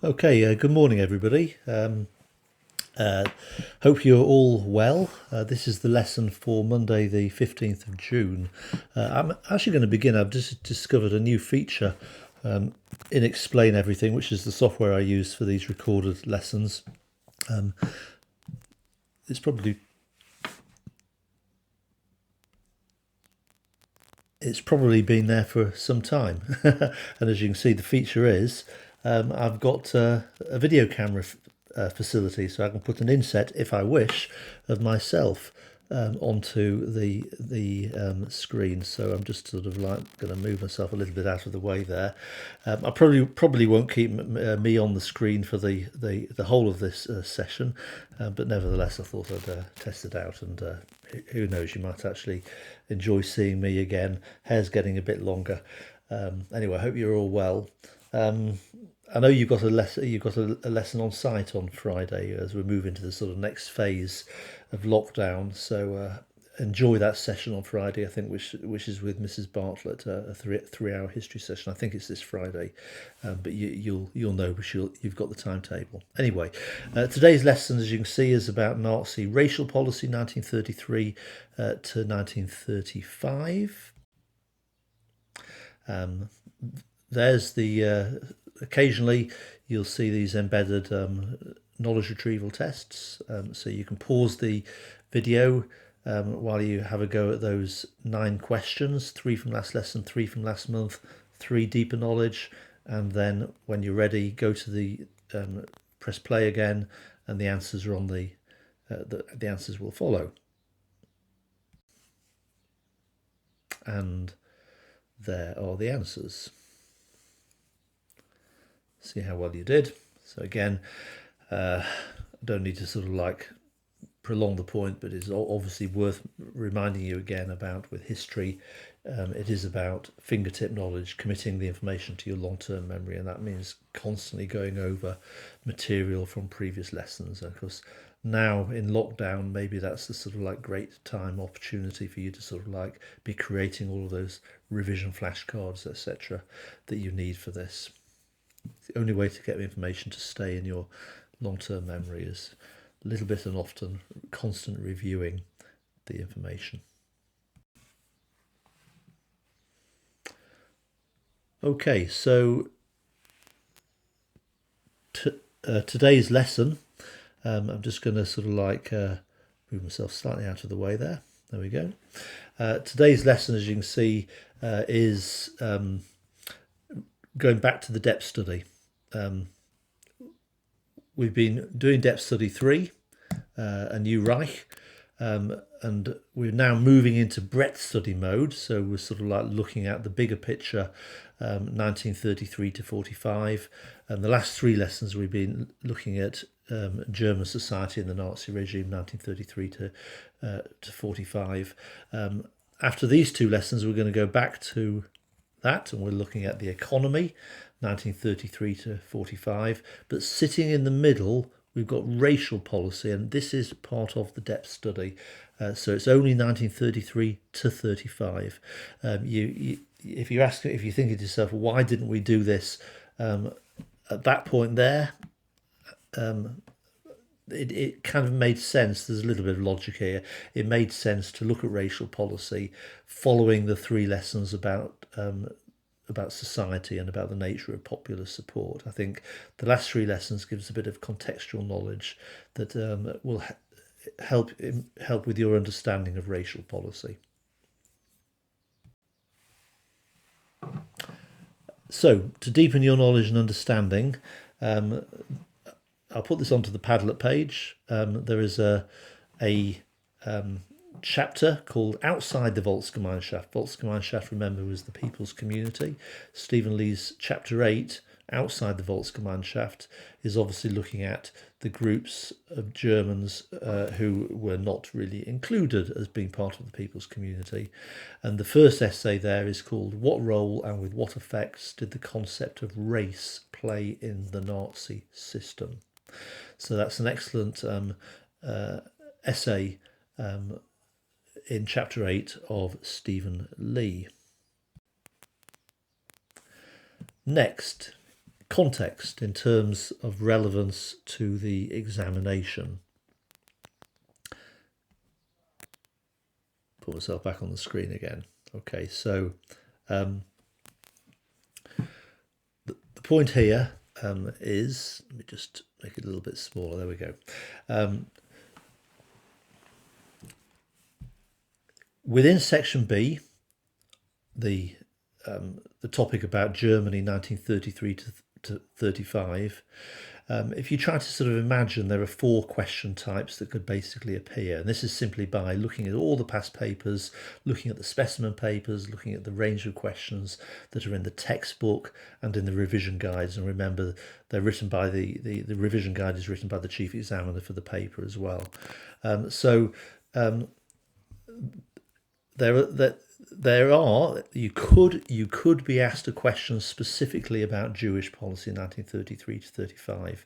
Okay, good morning, everybody. Hope you're all well. This is the lesson for Monday, the 15th of June. I'm actually going to begin. I've just discovered a new feature in Explain Everything, which is the software I use for these recorded lessons. It's probably been there for some time. And as you can see, the feature is I've got a video camera facility, so I can put an inset, if I wish, of myself onto the screen. So I'm just sort of like going to move myself a little bit out of the way there. I probably won't keep me on the screen for the whole of this session, but nevertheless I thought I'd test it out, and who knows, you might actually enjoy seeing me again. Hair's getting a bit longer. Anyway, I hope you're all well. I know you've got a lesson. You've got a lesson on site on Friday as we move into the sort of next phase of lockdown. So enjoy that session on Friday. I think which is with Mrs. Bartlett, a three-hour history session. I think it's this Friday, but you'll know because you've got the timetable. Anyway, today's lesson, as you can see, is about Nazi racial policy, 1933 to 1935. There's the occasionally you'll see these embedded knowledge retrieval tests, so you can pause the video while you have a go at those 9 questions, 3 from last lesson, 3 from last month, 3 deeper knowledge, and then when you're ready, go to the press play again, and the answers are on the answers will follow. And there are the answers. See how well you did. So again, I don't need to sort of like prolong the point, but it's obviously worth reminding you again about with history. It is about fingertip knowledge, committing the information to your long-term memory, and that means constantly going over material from previous lessons. And of course, now in lockdown, maybe that's the sort of like great time opportunity for you to sort of like be creating all of those revision flashcards, etc., that you need for this. The only way to get the information to stay in your long-term memory is a little bit and often constant reviewing the information. Okay, so today's lesson, I'm just going to sort of like move myself slightly out of the way there. There we go. Today's lesson, as you can see, is going back to the depth study. We've been doing depth study 3, a new Reich, and we're now moving into breadth study mode. So we're sort of like looking at the bigger picture, 1933 to 45. And the last 3 lessons we've been looking at German society and the Nazi regime, 1933 to 45. After these 2 lessons, we're going to go back to that, and we're looking at the economy, 1933 to 45. But sitting in the middle, we've got racial policy, and this is part of the depth study. So it's only 1933 to 35. If you think to yourself, why didn't we do this at that point there? It kind of made sense. There's a little bit of logic here. It made sense to look at racial policy following the 3 lessons about society and about the nature of popular support. I think the last 3 lessons give us a bit of contextual knowledge that will help with your understanding of racial policy. So, to deepen your knowledge and understanding, I'll put this onto the Padlet page. There is a chapter called Outside the Volksgemeinschaft. Volksgemeinschaft, remember, was the people's community. Stephen Lee's chapter 8, Outside the Volksgemeinschaft, is obviously looking at the groups of Germans who were not really included as being part of the people's community. And the first essay there is called What Role and with What Effects Did the Concept of Race Play in the Nazi System? So that's an excellent essay in chapter 8 of Stephen Lee. Next, context in terms of relevance to the examination. Put myself back on the screen again. Okay, so the point here is, let me just make it a little bit smaller, there we go. Within section B, the topic about Germany 1933 to 35, if you try to sort of imagine, there are 4 question types that could basically appear. And this is simply by looking at all the past papers, looking at the specimen papers, looking at the range of questions that are in the textbook and in the revision guides. And remember, they're written by the revision guide is written by the chief examiner for the paper as well. You could be asked a question specifically about Jewish policy in 1933 to 35.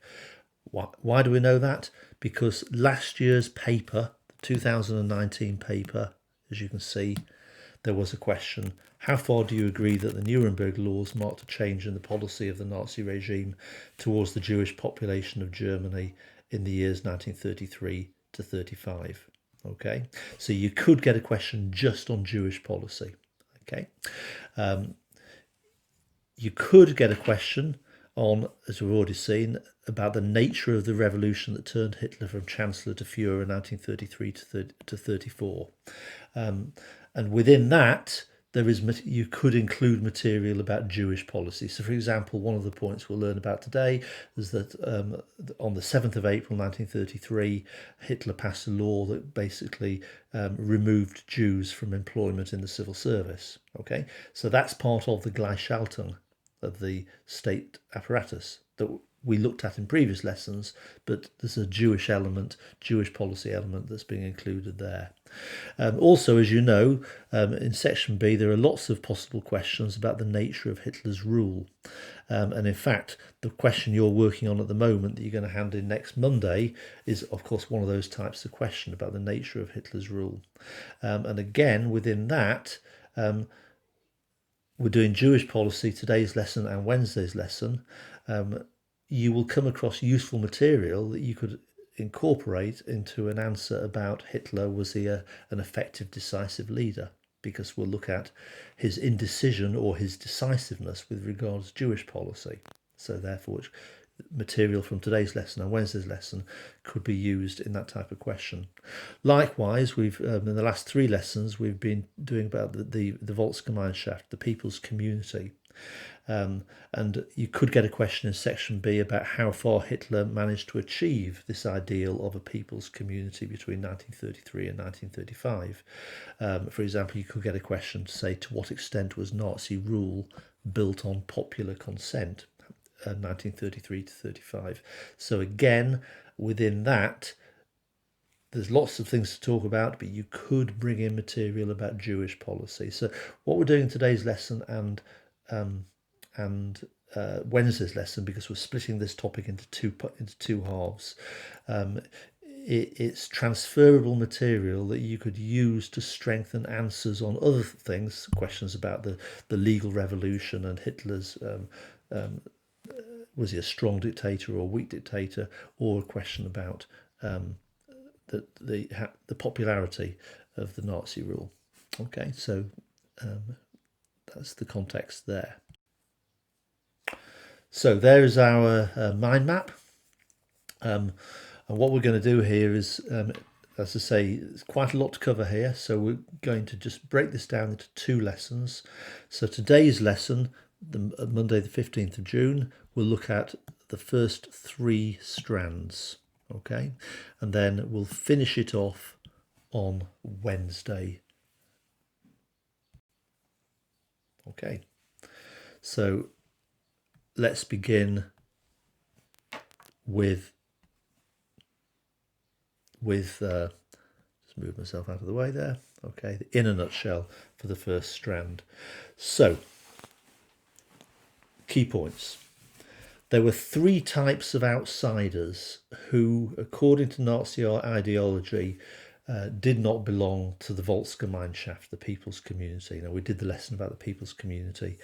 Why do we know that? Because last year's paper, the 2019 paper, as you can see, there was a question: how far do you agree that the Nuremberg laws marked a change in the policy of the Nazi regime towards the Jewish population of Germany in the years 1933 to 35? Okay, so you could get a question just on Jewish policy. Okay, you could get a question on, as we've already seen, about the nature of the revolution that turned Hitler from Chancellor to Führer in 1933 to 34. And within that, you could include material about Jewish policy. So, for example, one of the points we'll learn about today is that on the 7th of April 1933, Hitler passed a law that basically removed Jews from employment in the civil service. Okay, so that's part of the Gleichschaltung of the state apparatus that we looked at in previous lessons, but there's a Jewish element, Jewish policy element that's being included there. Also, as you know, in section B, there are lots of possible questions about the nature of Hitler's rule. And in fact, the question you're working on at the moment that you're going to hand in next Monday is, of course, one of those types of question about the nature of Hitler's rule. And again, within that, we're doing Jewish policy, today's lesson and Wednesday's lesson. You will come across useful material that you could incorporate into an answer about Hitler. Was he an effective, decisive leader? Because we'll look at his indecision or his decisiveness with regards to Jewish policy. So therefore, material from today's lesson and Wednesday's lesson could be used in that type of question. Likewise, we've in the last 3 lessons we've been doing about the Volksgemeinschaft, the people's community. And you could get a question in section B about how far Hitler managed to achieve this ideal of a people's community between 1933 and 1935. For example, you could get a question to say, to what extent was Nazi rule built on popular consent, 1933 to 35. So again, within that, there's lots of things to talk about, but you could bring in material about Jewish policy. So what we're doing in today's lesson and Wednesday's lesson, because we're splitting this topic into two halves, it's transferable material that you could use to strengthen answers on other things, questions about the legal revolution and Hitler's was he a strong dictator or a weak dictator, or a question about the popularity of the Nazi rule. Okay, so that's the context there. So there is our mind map. And what we're going to do here is, as I say, there's quite a lot to cover here. So we're going to just break this down into 2 lessons. So today's lesson, Monday the 15th of June, we'll look at the first 3 strands. Okay, and then we'll finish it off on Wednesday. Okay, so let's begin with just move myself out of the way there. Okay, in a nutshell for the first strand. So, key points. There were 3 types of outsiders who, according to Nazi ideology, did not belong to the Volksgemeinschaft, the people's community. Now, we did the lesson about the people's community.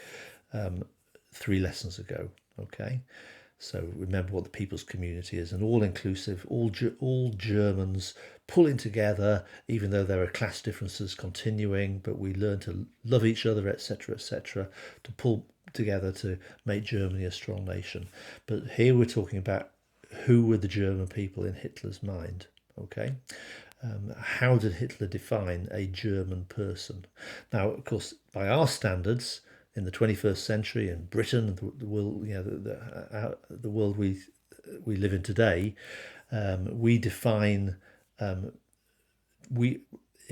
3 lessons ago. Okay, so remember what the people's community is: an all-inclusive, all Germans pulling together, even though there are class differences continuing, but we learn to love each other, etc., etc., to pull together to make Germany a strong nation. But here we're talking about who were the German people in Hitler's mind. Okay, how did Hitler define a German person? Now, of course, by our standards, in the 21st century in Britain, the world, the world we live in today, we define if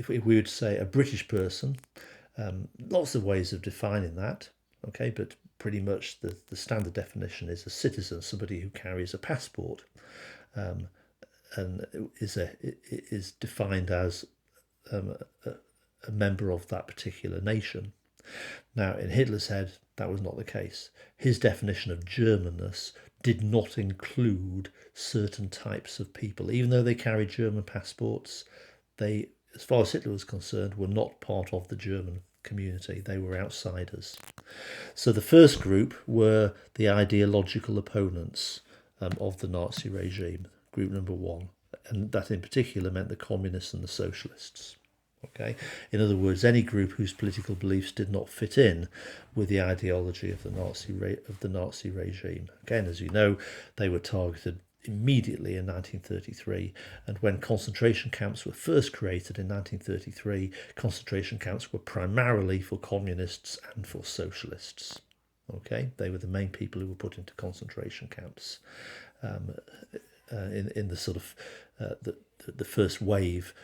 we would say a British person, lots of ways of defining that. Okay, but pretty much the standard definition is a citizen, somebody who carries a passport, and is defined as a member of that particular nation. Now, in Hitler's head, that was not the case. His definition of Germanness did not include certain types of people. Even though they carried German passports, they, as far as Hitler was concerned, were not part of the German community. They were outsiders. So the first group were the ideological opponents of the Nazi regime, group number 1. And that in particular meant the communists and the socialists. Okay, in other words, any group whose political beliefs did not fit in with the ideology of the Nazi regime. Again, as you know, they were targeted immediately in 1933, and when concentration camps were first created in 1933, concentration camps were primarily for communists and for socialists. Okay, they were the main people who were put into concentration camps in the sort of the first wave.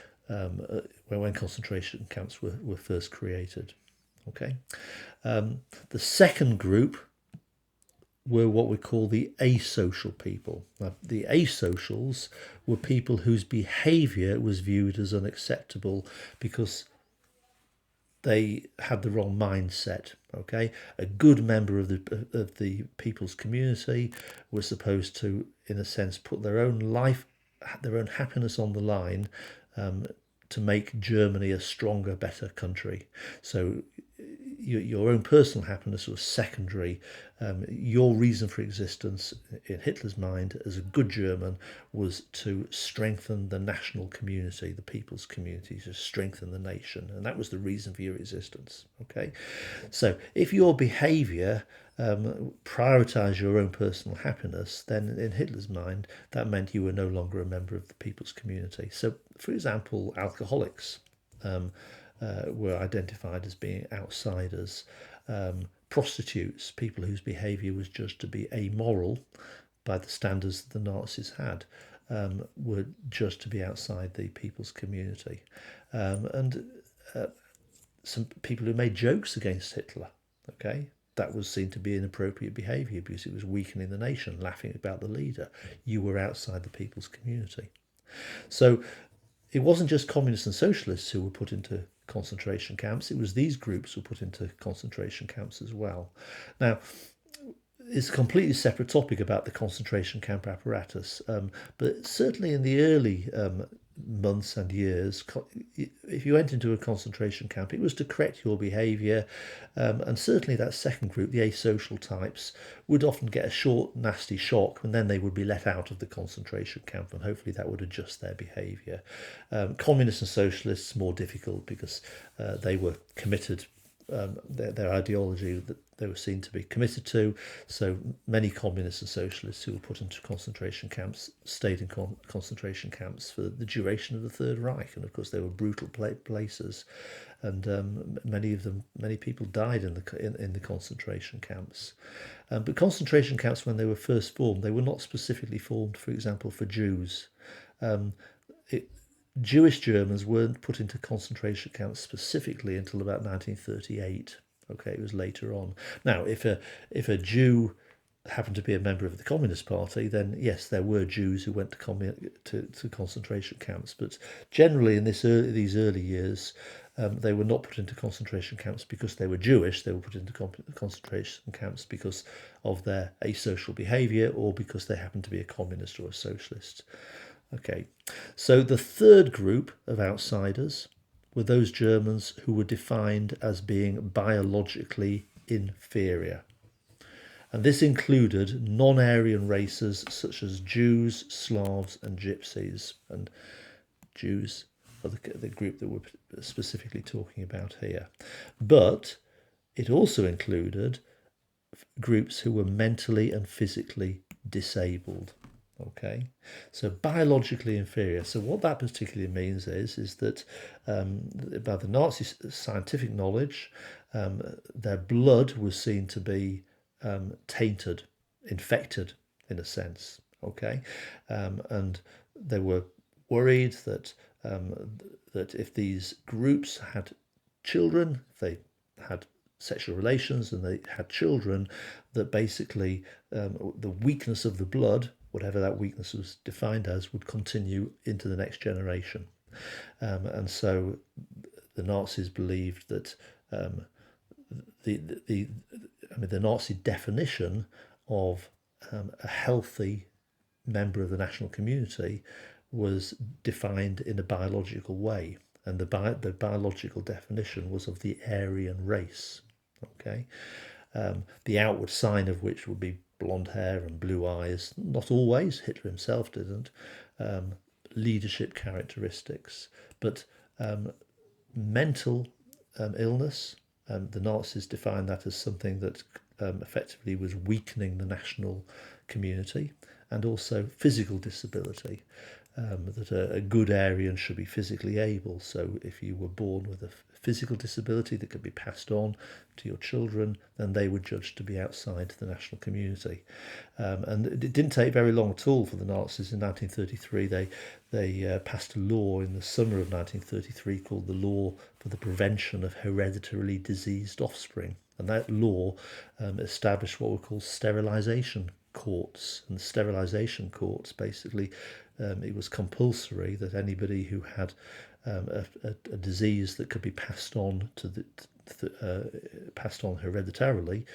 When concentration camps were first created. Okay, the second group were what we call the asocial people. Now, the asocials were people whose behaviour was viewed as unacceptable because they had the wrong mindset. Okay, a good member of the people's community was supposed to, in a sense, put their own life, their own happiness on the line to make Germany a stronger, better country. So your own personal happiness was secondary. Your reason for existence in Hitler's mind as a good German was to strengthen the national community, the people's community, to strengthen the nation. And that was the reason for your existence. Okay, so if your behaviour prioritise your own personal happiness, then in Hitler's mind, that meant you were no longer a member of the people's community. So, for example, alcoholics were identified as being outsiders. Prostitutes, people whose behaviour was judged to be amoral by the standards that the Nazis had, were judged to be outside the people's community. And some people who made jokes against Hitler, okay, that was seen to be inappropriate behaviour because it was weakening the nation, laughing about the leader. You were outside the people's community. So it wasn't just communists and socialists who were put into concentration camps. It was these groups who were put into concentration camps as well. Now, it's a completely separate topic about the concentration camp apparatus, but certainly in the early months and years, if you went into a concentration camp, it was to correct your behaviour, and certainly that second group, the asocial types, would often get a short, nasty shock, and then they would be let out of the concentration camp, and hopefully that would adjust their behaviour. Communists and socialists, more difficult because they were committed. Their ideology that they were seen to be committed to. So many communists and socialists who were put into concentration camps stayed in concentration camps for the duration of the Third Reich. And of course, they were brutal places, and many people died in the concentration camps. But concentration camps, when they were first formed, they were not specifically formed, for example, for Jews. Jewish Germans weren't put into concentration camps specifically until about 1938. Okay, it was later on. Now, if a Jew happened to be a member of the Communist Party, then yes, there were Jews who went to concentration camps. But generally, in these early years, they were not put into concentration camps because they were Jewish. They were put into concentration camps because of their asocial behaviour or because they happened to be a communist or a socialist. Okay, so the third group of outsiders were those Germans who were defined as being biologically inferior. And this included non-Aryan races such as Jews, Slavs and Gypsies. And Jews are the group that we're specifically talking about here. But it also included groups who were mentally and physically disabled. Okay, so biologically inferior. So what that particularly means is that by the Nazi scientific knowledge, their blood was seen to be tainted, infected in a sense. Okay, and they were worried that that if these groups had children, if they had sexual relations and they had children, that basically the weakness of the blood, whatever that weakness was defined as, would continue into the next generation. And so the Nazis believed that the Nazi definition of a healthy member of the national community was defined in a biological way, and the biological definition was of the Aryan race. Okay, the outward sign of which would be blonde hair and blue eyes. Not always. Hitler himself didn't. Leadership characteristics, but mental illness. The Nazis defined that as something that effectively was weakening the national community, and also physical disability. That a good Aryan should be physically able. So if you were born with a physical disability that could be passed on to your children, then they were judged to be outside the national community. And it didn't take very long at all for the Nazis. In 1933, they passed a law in the summer of 1933 called the Law for the Prevention of Hereditarily Diseased Offspring. And that law established what were called sterilisation courts. And the sterilisation courts basically, it was compulsory that anybody who had a disease that could be passed on passed on hereditarily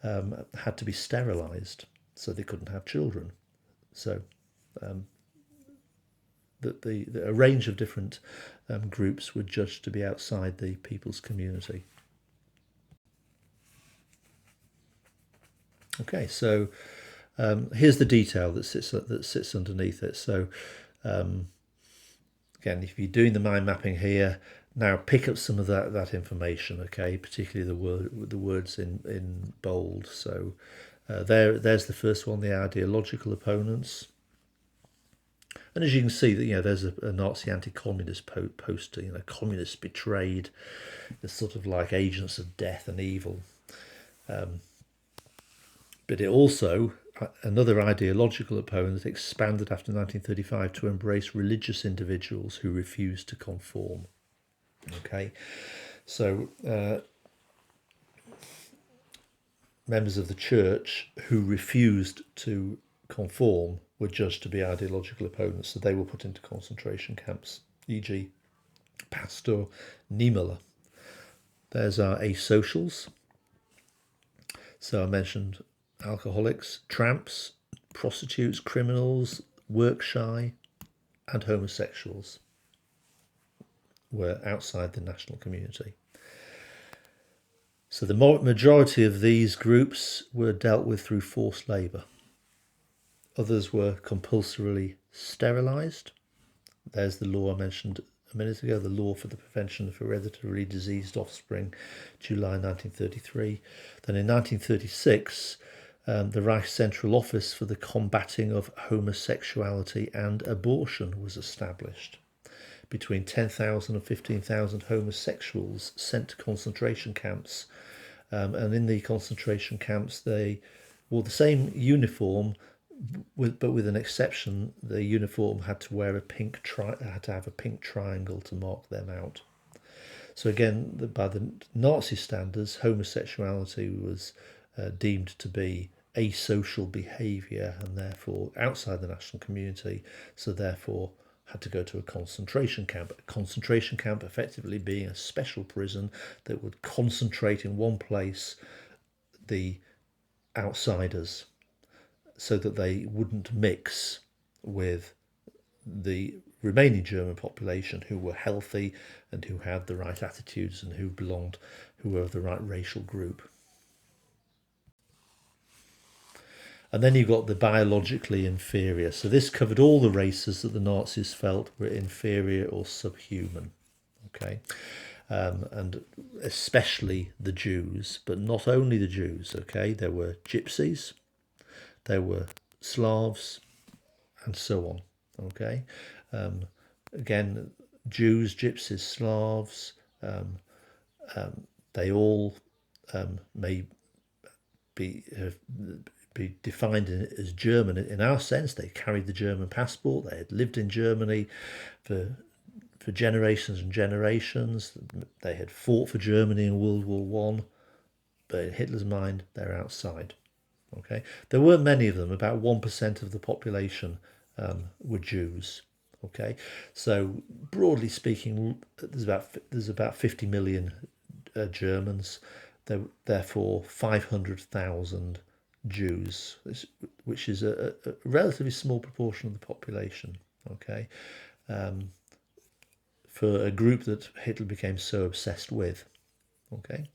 had to be sterilised, so they couldn't have children. So a range of different groups were judged to be outside the people's community. Okay, so here's the detail that sits underneath it. So again, if you're doing the mind mapping here, now pick up some of that information. Okay, particularly the words in bold. So there's the first one, the ideological opponents. And as you can see, that there's a Nazi anti-communist poster. Communists betrayed, as sort of like agents of death and evil. But it also, another ideological opponent, expanded after 1935 to embrace religious individuals who refused to conform. Okay, so members of the church who refused to conform were judged to be ideological opponents, so they were put into concentration camps, e.g. Pastor Niemöller. There's our asocials. So I mentioned alcoholics, tramps, prostitutes, criminals, work shy, and homosexuals were outside the national community. So the majority of these groups were dealt with through forced labour. Others were compulsorily sterilised. There's the law I mentioned a minute ago, the Law for the Prevention of Hereditarily Diseased Offspring, July 1933. Then in 1936, the Reich Central Office for the Combating of Homosexuality and Abortion was established. Between 10,000 and 15,000 homosexuals sent to concentration camps. And in the concentration camps, they wore the same uniform, but with an exception. The uniform had to wear had to have a pink triangle to mark them out. So again, by the Nazi standards, homosexuality was deemed to be asocial behaviour and therefore outside the national community, so therefore had to go to a concentration camp. A concentration camp effectively being a special prison that would concentrate in one place the outsiders so that they wouldn't mix with the remaining German population who were healthy and who had the right attitudes and who were of the right racial group. And then you've got the biologically inferior. So this covered all the races that the Nazis felt were inferior or subhuman. Okay. And especially the Jews, but not only the Jews. Okay. There were gypsies, there were Slavs, and so on. Okay. Again, Jews, gypsies, Slavs, they all may be defined as German in our sense. They carried the German passport. They had lived in Germany for generations and generations. They had fought for Germany in World War One, but in Hitler's mind, they're outside. Okay, there weren't many of them. About 1% of the population were Jews. Okay, so broadly speaking, there's about 50 million Germans. Therefore 500,000 Jews, which is a relatively small proportion of the population. Okay, for a group that Hitler became so obsessed with. Okay,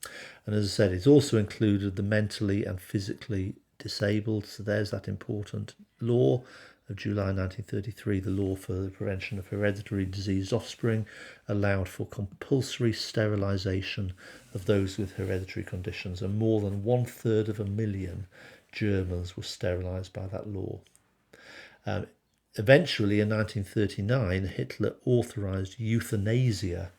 and as I said, it also included the mentally and physically disabled. So there's that important law of July 1933, the law for the prevention of hereditary diseased offspring, allowed for compulsory sterilisation of those with hereditary conditions, and more than 1/3 of a million Germans were sterilised by that law. Eventually, in 1939, Hitler authorised euthanasia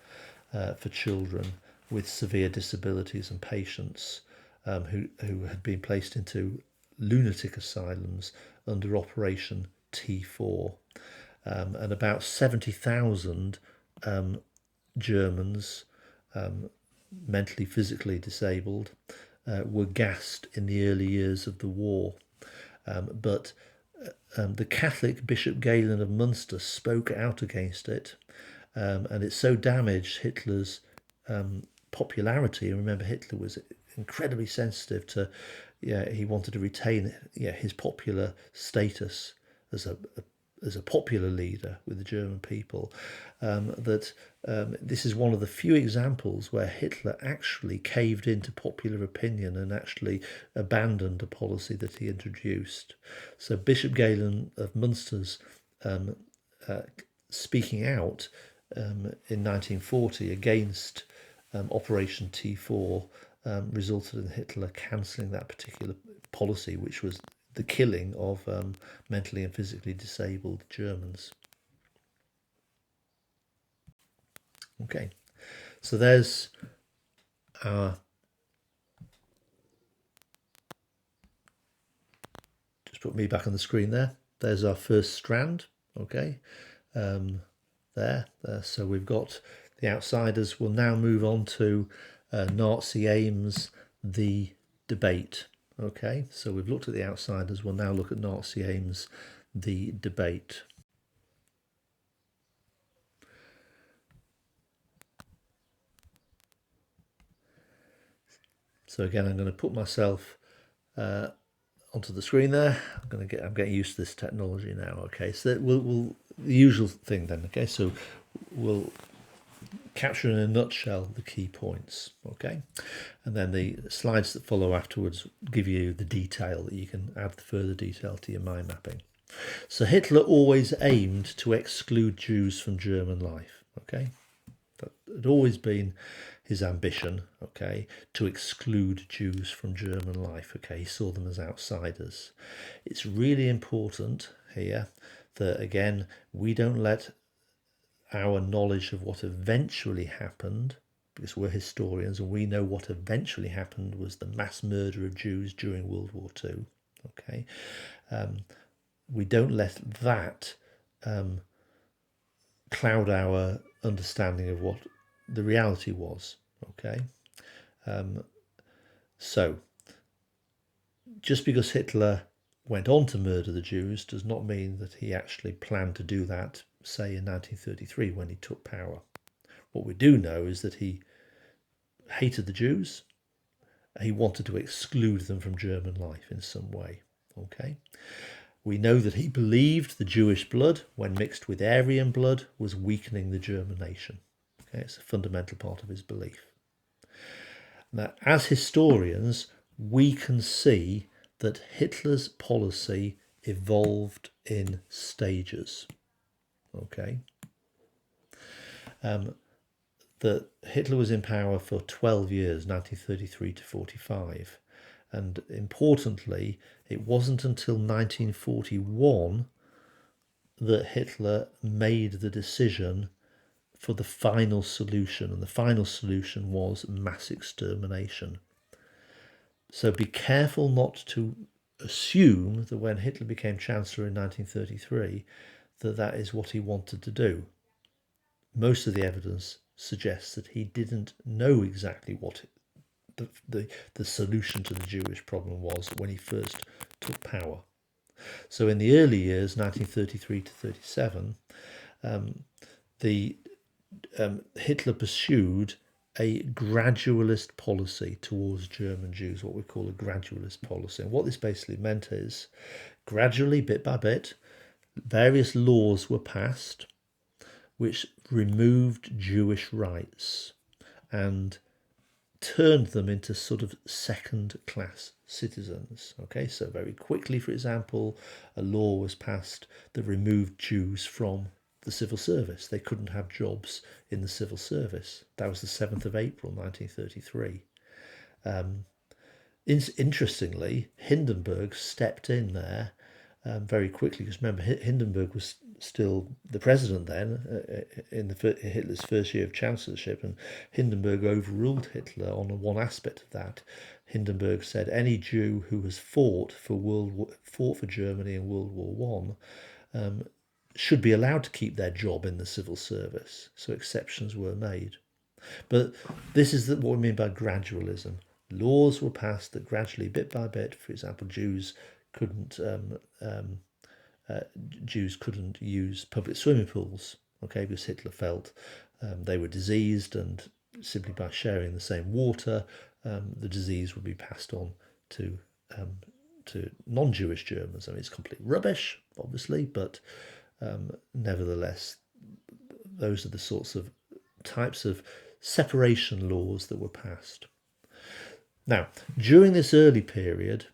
for children with severe disabilities and patients who had been placed into lunatic asylums under Operation T4. And about 70,000 Germans, mentally, physically disabled, were gassed in the early years of the war. But the Catholic Bishop Galen of Munster spoke out against it, and it so damaged Hitler's popularity. And remember, Hitler was incredibly sensitive to, he wanted to retain his popular status as a popular leader with the German people, that this is one of the few examples where Hitler actually caved into popular opinion and actually abandoned a policy that he introduced. So Bishop Galen of Munster's speaking out in 1940 against Operation T4 resulted in Hitler cancelling that particular policy, which was the killing of mentally and physically disabled Germans. Okay, so there's our, just put me back on the screen there. There's our first strand. Okay, there. So we've got the outsiders. We'll now move on to Nazi aims, the debate. Okay, so we've looked at the outsiders. We'll now look at Nazi aims, the debate. So again, I'm going to put myself onto the screen there. I'm getting used to this technology now. Okay, so we'll the usual thing then. Okay, so we'll capture in a nutshell the key points. Okay, and then the slides that follow afterwards give you the detail that you can add further detail to your mind mapping. So Hitler always aimed to exclude Jews from German life. Okay, that had always been his ambition, okay, to exclude Jews from German life. Okay, he saw them as outsiders. It's really important here that, again, we don't let our knowledge of what eventually happened, because we're historians and we know what eventually happened was the mass murder of Jews during World War II. Okay, we don't let that cloud our understanding of what the reality was. Okay, so just because Hitler went on to murder the Jews does not mean that he actually planned to do that, say, in 1933 when he took power. What we do know is that he hated the Jews. He wanted to exclude them from German life in some way. Okay, we know that he believed the Jewish blood, when mixed with Aryan blood, was weakening the German nation. Okay, it's a fundamental part of his belief. Now, as historians, we can see that Hitler's policy evolved in stages. Okay. That Hitler was in power for 12 years, 1933 to 45. And importantly, it wasn't until 1941 that Hitler made the decision for the final solution. And the final solution was mass extermination. So be careful not to assume that when Hitler became Chancellor in 1933, that is what he wanted to do. Most of the evidence suggests that he didn't know exactly what the solution to the Jewish problem was when he first took power. So in the early years, 1933 to 37, Hitler pursued a gradualist policy towards German Jews, what we call a gradualist policy. And what this basically meant is, gradually, bit by bit, various laws were passed which removed Jewish rights and turned them into sort of second-class citizens. Okay, so very quickly, for example, a law was passed that removed Jews from the civil service. They couldn't have jobs in the civil service. That was the 7th of April, 1933. Interestingly, Hindenburg stepped in there very quickly, because remember, Hindenburg was still the president then in Hitler's first year of chancellorship, and Hindenburg overruled Hitler on one aspect of that. Hindenburg said any Jew who has fought for Germany in World War I should be allowed to keep their job in the civil service. So exceptions were made. But this is what we mean by gradualism. Laws were passed that gradually, bit by bit, for example, Jews couldn't use public swimming pools, okay, because Hitler felt they were diseased, and simply by sharing the same water, the disease would be passed on to non-Jewish Germans. I mean, it's complete rubbish, obviously, but nevertheless, those are the types of separation laws that were passed. Now, during this early period,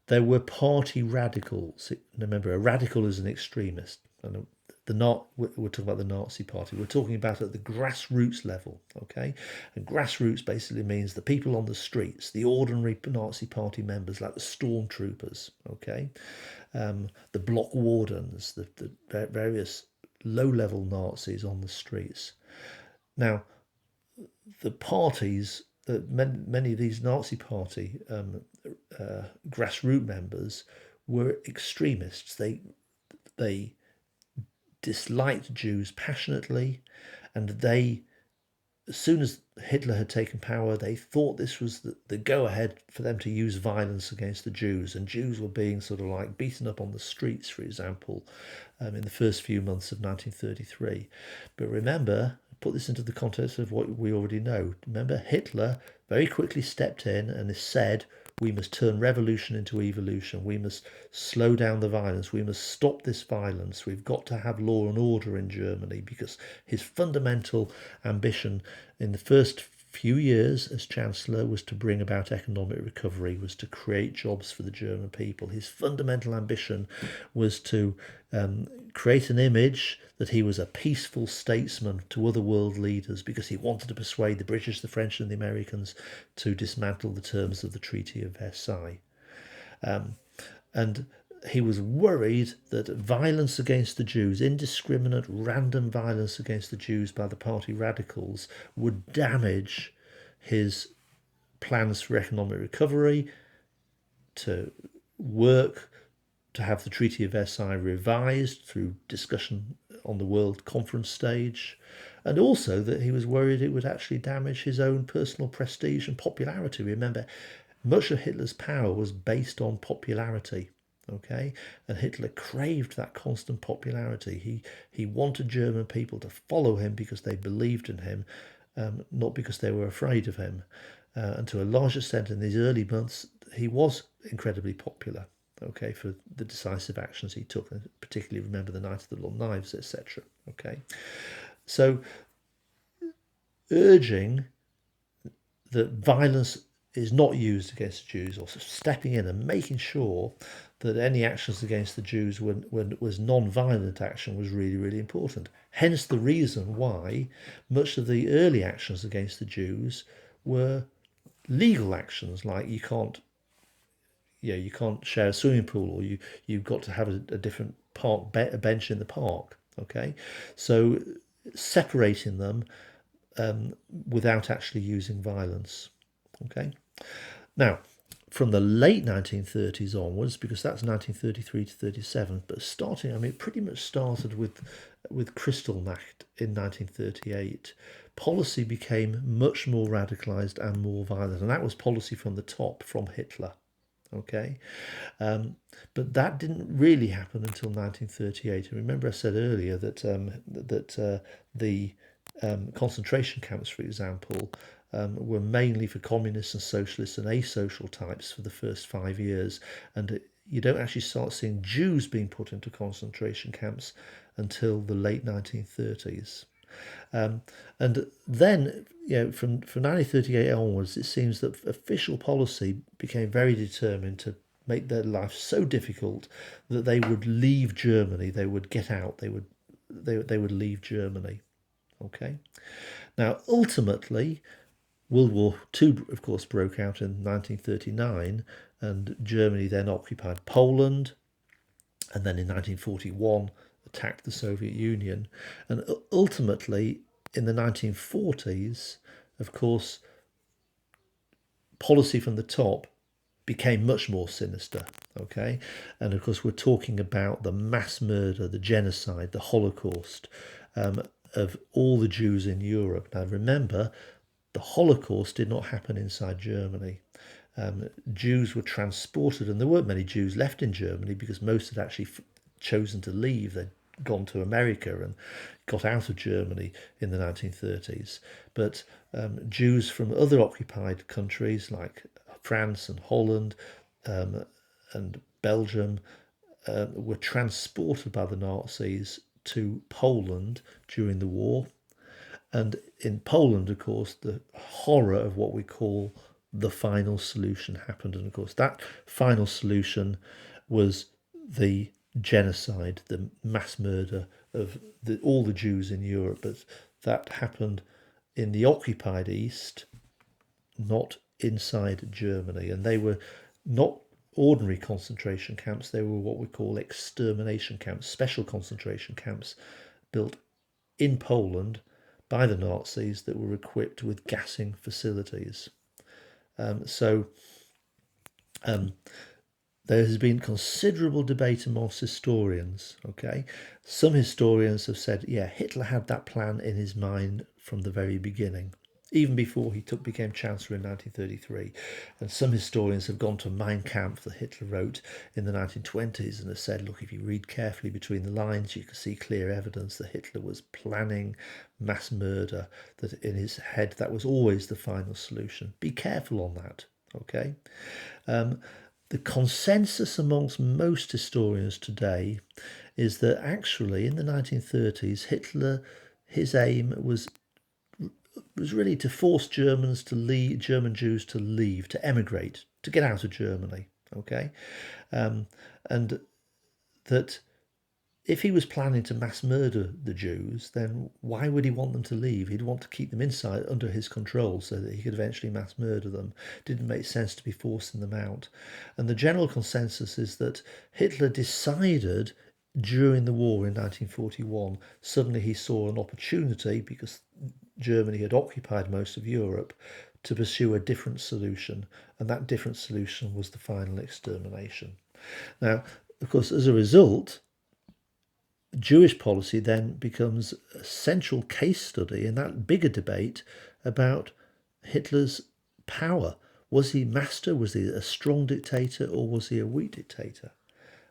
there were party radicals. Remember, a radical is an extremist. And we're talking about the Nazi Party. We're talking about at the grassroots level, okay? And grassroots basically means the people on the streets, the ordinary Nazi Party members, like the stormtroopers, okay? The block wardens, the various low-level Nazis on the streets. Now, the parties, many of these Nazi Party grassroots members were extremists. They disliked Jews passionately, and as soon as Hitler had taken power, they thought this was the go-ahead for them to use violence against the Jews, and Jews were being sort of like beaten up on the streets, for example, in the first few months of 1933. But remember, put this into the context of what we already know. Remember, Hitler very quickly stepped in and said, we must turn revolution into evolution. We must slow down the violence. We must stop this violence. We've got to have law and order in Germany, because his fundamental ambition in the first few years as Chancellor was to bring about economic recovery, was to create jobs for the German people. His fundamental ambition was to create an image that he was a peaceful statesman to other world leaders, because he wanted to persuade the British, the French and the Americans to dismantle the terms of the Treaty of Versailles. And he was worried that violence against the Jews, indiscriminate, random violence against the Jews by the party radicals, would damage his plans for economic recovery, to work to have the Treaty of Versailles revised through discussion on the World Conference stage, and also that he was worried it would actually damage his own personal prestige and popularity. Remember, much of Hitler's power was based on popularity, okay? And Hitler craved that constant popularity. He wanted German people to follow him because they believed in him, not because they were afraid of him. And to a large extent in these early months, he was incredibly popular, okay, for the decisive actions he took, and particularly remember the Night of the Long Knives, etc. Okay, so urging that violence is not used against the Jews, or stepping in and making sure that any actions against the Jews was non-violent action was really, really important. Hence the reason why much of the early actions against the Jews were legal actions, like you can't share a swimming pool, or you've got to have a different a bench in the park. Okay, so separating them without actually using violence. Okay, now from the late 1930s onwards, because that's 1933 to 37, but it pretty much started with Kristallnacht in 1938. Policy became much more radicalized and more violent, and that was policy from the top, from Hitler. Okay, but that didn't really happen until 1938. And remember, I said earlier that the concentration camps, for example, were mainly for communists and socialists and asocial types for the first 5 years, and you don't actually start seeing Jews being put into concentration camps until the late 1930s. And then, from 1938 onwards, it seems that official policy became very determined to make their life so difficult that they would leave Germany. They would get out. They would leave Germany. Okay. Now, ultimately, World War II, of course, broke out in 1939, and Germany then occupied Poland, and then in 1941 attacked the Soviet Union. And ultimately, in the 1940s, of course, policy from the top became much more sinister. Okay, and of course, we're talking about the mass murder, the genocide, the Holocaust of all the Jews in Europe. Now, remember, the Holocaust did not happen inside Germany. Jews were transported, and there weren't many Jews left in Germany because most had actually chosen to leave. They'd gone to America and got out of Germany in the 1930s. But Jews from other occupied countries like France and Holland and Belgium were transported by the Nazis to Poland during the war. And in Poland, of course, the horror of what we call the final solution happened. And of course, that final solution was the genocide, the mass murder of all the Jews in Europe. But that happened in the occupied East, not inside Germany. And they were not ordinary concentration camps. They were what we call extermination camps, special concentration camps built in Poland by the Nazis that were equipped with gassing facilities. So there has been considerable debate amongst historians. Okay, some historians have said, yeah, Hitler had that plan in his mind from the very beginning, even before he became Chancellor in 1933. And some historians have gone to Mein Kampf that Hitler wrote in the 1920s and have said, look, if you read carefully between the lines, you can see clear evidence that Hitler was planning mass murder, that in his head that was always the final solution. Be careful on that, okay? The consensus amongst most historians today is that actually in the 1930s, Hitler, his aim was really to force German Jews to leave, to emigrate, to get out of Germany. Okay, and that if he was planning to mass murder the Jews, then why would he want them to leave? He'd want to keep them inside under his control so that he could eventually mass murder them. It didn't make sense to be forcing them out. And the general consensus is that Hitler decided during the war in 1941, suddenly he saw an opportunity, because Germany had occupied most of Europe, to pursue a different solution. And that different solution was the final extermination. Now, of course, as a result, Jewish policy then becomes a central case study in that bigger debate about Hitler's power. Was he master? Was he a strong dictator, or was he a weak dictator?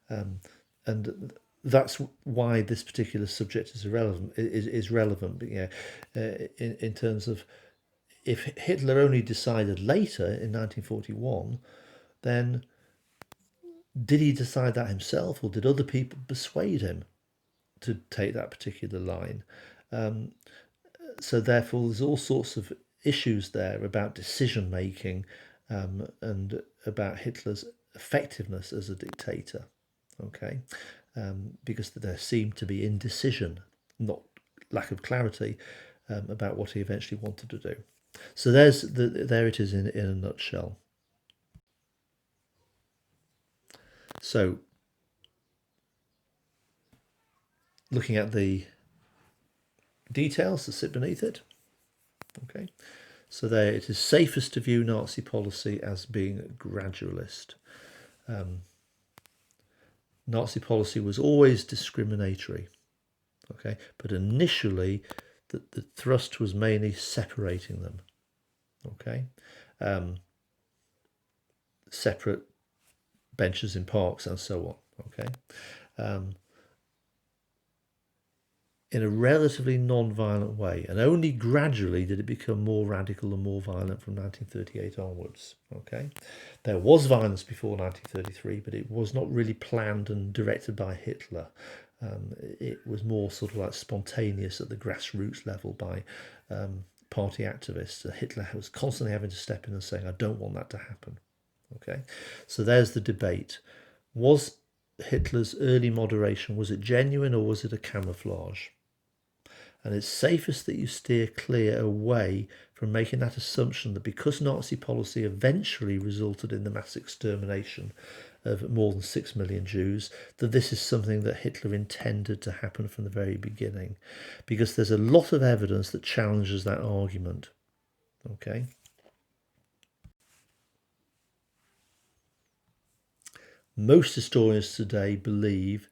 And that's why this particular subject is relevant. In terms of, if Hitler only decided later in 1941, then did he decide that himself, or did other people persuade him to take that particular line? So therefore, there's all sorts of issues there about decision making and about Hitler's effectiveness as a dictator, okay, because there seemed to be indecision, not lack of clarity, about what he eventually wanted to do. So there it is in a nutshell. So looking at the details that sit beneath it, okay, so there it is safest to view Nazi policy as being gradualist. Nazi policy was always discriminatory, okay, but initially the thrust was mainly separating them, okay, separate benches in parks and so on, okay, in a relatively non-violent way, and only gradually did it become more radical and more violent from 1938 onwards. Okay, there was violence before 1933, but it was not really planned and directed by Hitler. It was more sort of like spontaneous at the grassroots level by party activists. Hitler was constantly having to step in and saying, "I don't want that to happen." Okay, so there's the debate. Was Hitler's early moderation, was it genuine or was it a camouflage? And it's safest that you steer clear away from making that assumption that because Nazi policy eventually resulted in the mass extermination of more than 6 million Jews, that this is something that Hitler intended to happen from the very beginning. Because there's a lot of evidence that challenges that argument. Okay. Most historians today believe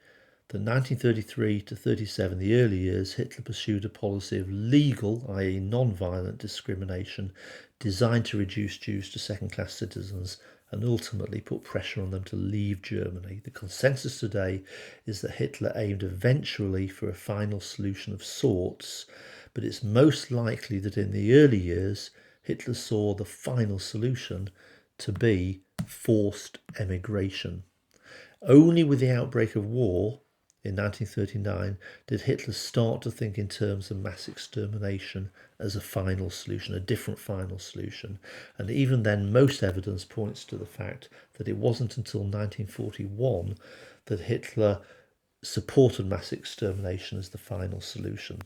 that 1933 to 37, the early years, Hitler pursued a policy of legal, i.e. non-violent discrimination designed to reduce Jews to second-class citizens and ultimately put pressure on them to leave Germany. The consensus today is that Hitler aimed eventually for a final solution of sorts, but it's most likely that in the early years, Hitler saw the final solution to be forced emigration. Only with the outbreak of war in 1939 did Hitler start to think in terms of mass extermination as a final solution, a different final solution. And even then, most evidence points to the fact that it wasn't until 1941 that Hitler supported mass extermination as the final solution.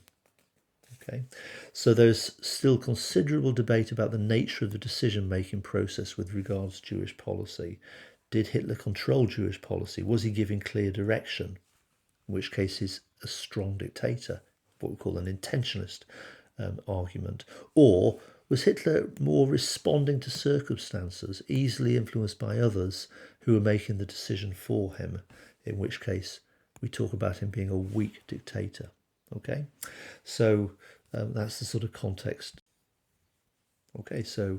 Okay, so there's still considerable debate about the nature of the decision-making process with regards to Jewish policy. Did Hitler control Jewish policy? Was he giving clear direction? In which case he's a strong dictator, what we call an intentionalist argument. Or was Hitler more responding to circumstances, easily influenced by others who were making the decision for him, in which case we talk about him being a weak dictator. Okay, so that's the sort of context. Okay, so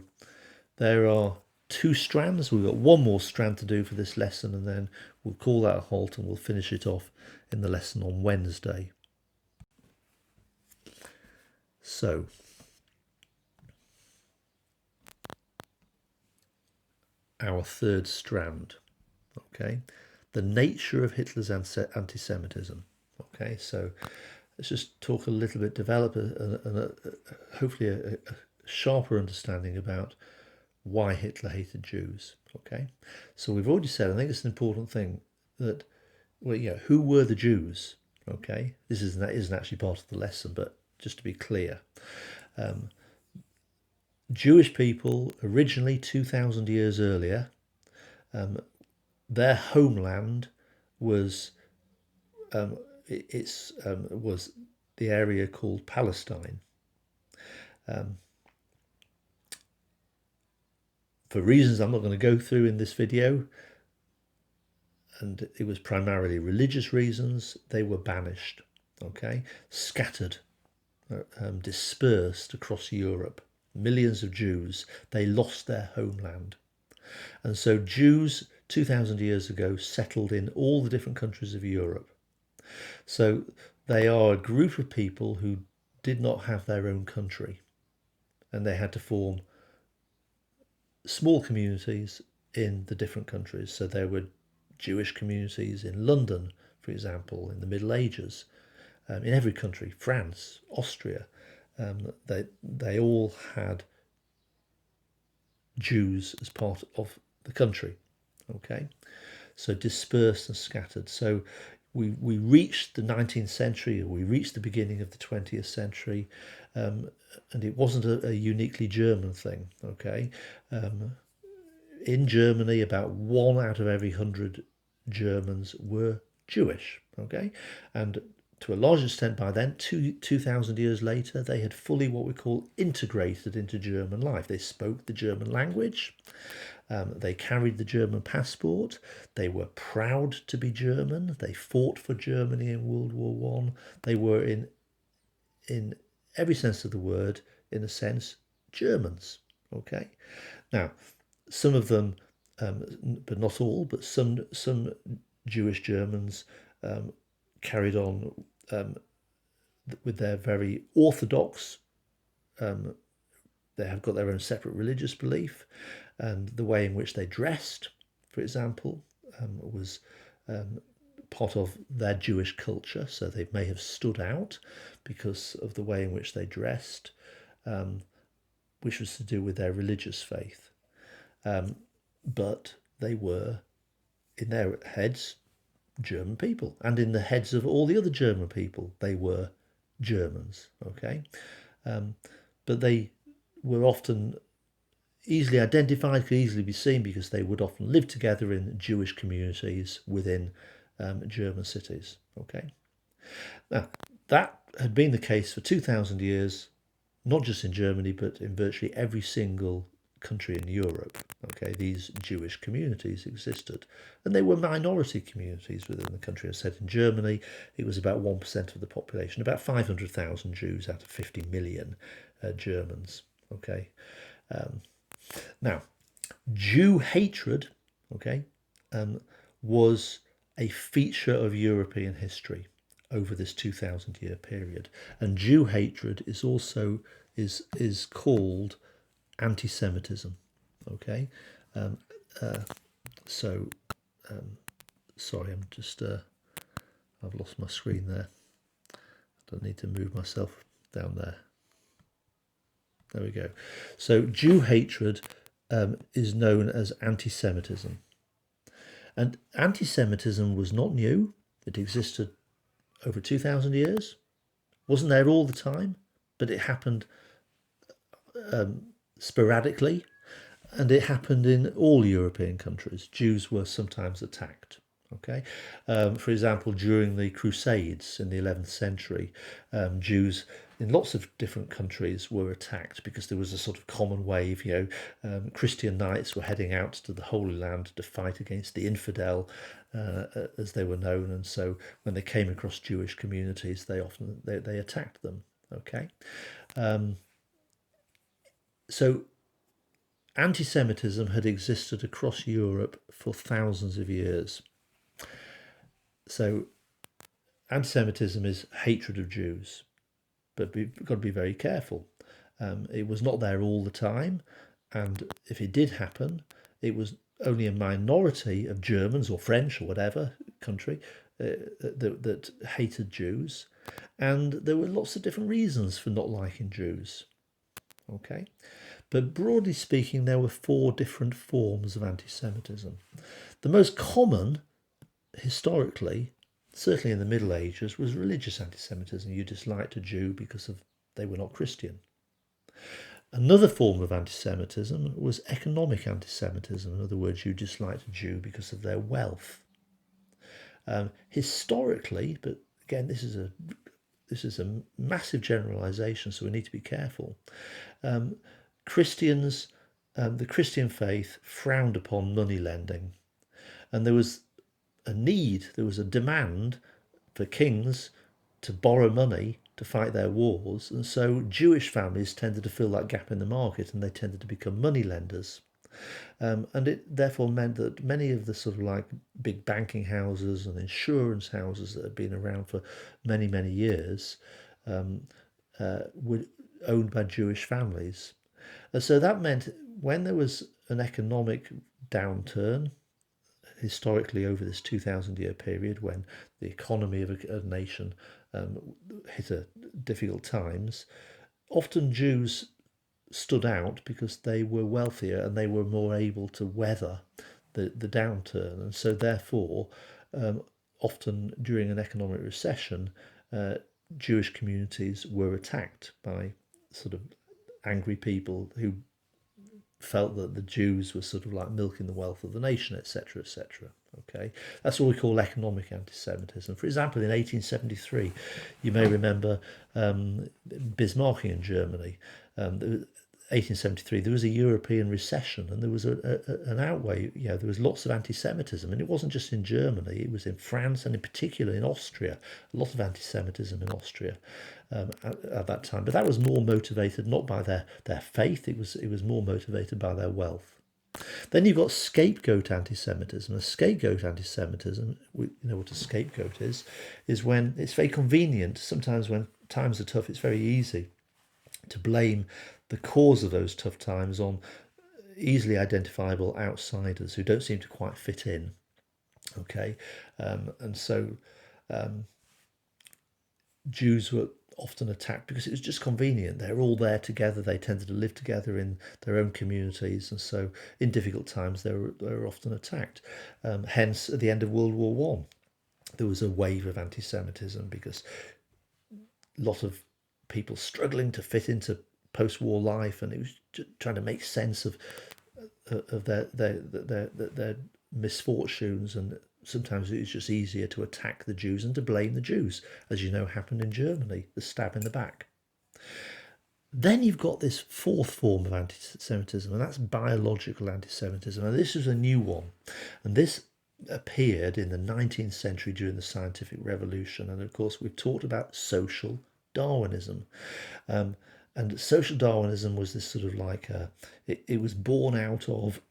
there are two strands. We've got one more strand to do for this lesson, and then we'll call that a halt and we'll finish it off in the lesson on Wednesday. So our third strand, okay, the nature of Hitler's anti-Semitism. Okay, so let's just talk a little bit, develop hopefully a sharper understanding about why Hitler hated Jews. Okay, so we've already said, I think it's an important thing, that, well, yeah, who were the Jews? Okay, this isn't actually part of the lesson, but just to be clear, Jewish people originally 2,000 years earlier, their homeland was was the area called Palestine. For reasons I'm not going to go through in this video, and it was primarily religious reasons, they were banished, okay, scattered, dispersed across Europe. Millions of Jews, they lost their homeland. And so Jews 2,000 years ago settled in all the different countries of Europe. So they are a group of people who did not have their own country, and they had to form small communities in the different countries. So there were Jewish communities in London, for example, in the Middle Ages, in every country, France, Austria. They all had Jews as part of the country. Okay, so dispersed and scattered. So we reached the 19th century, or we reached the beginning of the 20th century, and it wasn't a uniquely German thing. Okay, in Germany, about 1 out of every 100 Germans were Jewish. Okay, and to a large extent by then, 2,000 years later, they had fully what we call integrated into German life. They spoke the German language. They carried the German passport. They were proud to be German. They fought for Germany in World War One. They were in every sense of the word, in a sense, Germans. Okay, now some of them, but not all, but some Jewish Germans carried on with their very orthodox. They have got their own separate religious belief, and the way in which they dressed, for example, was part of their Jewish culture. So they may have stood out because of the way in which they dressed, which was to do with their religious faith. But they were, in their heads, German people, and in the heads of all the other German people, they were Germans. Okay, but they were often easily identified, could easily be seen, because they would often live together in Jewish communities within German cities. Okay, now that had been the case for 2,000 years, not just in Germany, but in virtually every single country in Europe. Okay, these Jewish communities existed, and they were minority communities within the country. As I said, in Germany, it was about 1% of the population, about 500,000 Jews out of 50 million Germans. Okay, now Jew hatred, okay, was a feature of European history over this 2,000-year period, and Jew hatred is also is called anti-Semitism. Okay, so sorry, I'm just I've lost my screen there. I don't need to move myself down there. There we go. So Jew hatred is known as anti-Semitism, and anti-Semitism was not new. It existed over 2,000 years. Wasn't there all the time, but it happened sporadically, and it happened in all European countries. Jews were sometimes attacked. Okay, for example, during the Crusades in the 11th century, Jews in lots of different countries were attacked because there was a sort of common wave. Christian knights were heading out to the Holy Land to fight against the infidel, as they were known, and so when they came across Jewish communities, they attacked them. Okay, so anti-Semitism had existed across Europe for thousands of years. So anti-Semitism is hatred of Jews, but we've got to be very careful. It was not there all the time, and if it did happen, it was only a minority of Germans or French or whatever country that hated Jews, and there were lots of different reasons for not liking Jews. Okay, but broadly speaking, there were 4 different forms of anti-Semitism. The most common, historically, certainly in the Middle Ages, was religious anti-Semitism. You disliked a Jew because they were not Christian. Another form of anti-Semitism was economic anti-Semitism. In other words, you disliked a Jew because of their wealth. Historically, but again, this is a massive generalization, so we need to be careful. Christians, the Christian faith frowned upon money lending, and there was a demand for kings to borrow money to fight their wars, and so Jewish families tended to fill that gap in the market, and they tended to become money lenders. And it therefore meant that many of the sort of like big banking houses and insurance houses that had been around for many, many years were owned by Jewish families. And so that meant when there was an economic downturn, historically over this 2,000-year period, when the economy of a nation hit difficult times, often Jews stood out because they were wealthier and they were more able to weather the downturn. And so therefore, often during an economic recession, Jewish communities were attacked by sort of angry people who felt that the Jews were sort of like milking the wealth of the nation, etc., etc. Okay, that's what we call economic anti-Semitism. For example, in 1873, you may remember Bismarckian Germany. 1873, there was a European recession, and there was an outweigh. There was lots of anti-Semitism, and it wasn't just in Germany; it was in France, and in particular in Austria. A lot of anti-Semitism in Austria at that time, but that was more motivated not by their faith. It was more motivated by their wealth. Then you've got scapegoat anti-Semitism. A scapegoat anti-Semitism, you know what a scapegoat is when it's very convenient. Sometimes when times are tough, it's very easy to blame the cause of those tough times on easily identifiable outsiders who don't seem to quite fit in. Okay, and so Jews were often attacked because it was just convenient. They're all there together. They tended to live together in their own communities, and so in difficult times they were often attacked. Hence, at the end of World War One, there was a wave of anti-Semitism because a lot of people struggling to fit into post-war life, and it was just trying to make sense of their misfortunes, and sometimes it was just easier to attack the Jews and to blame the Jews, as you know happened in Germany, the stab in the back. Then you've got this fourth form of anti-Semitism, and that's biological anti-Semitism. And this is a new one, and this appeared in the 19th century during the scientific revolution. And of course, we've talked about social Darwinism. And social Darwinism was this sort of like, it was born out of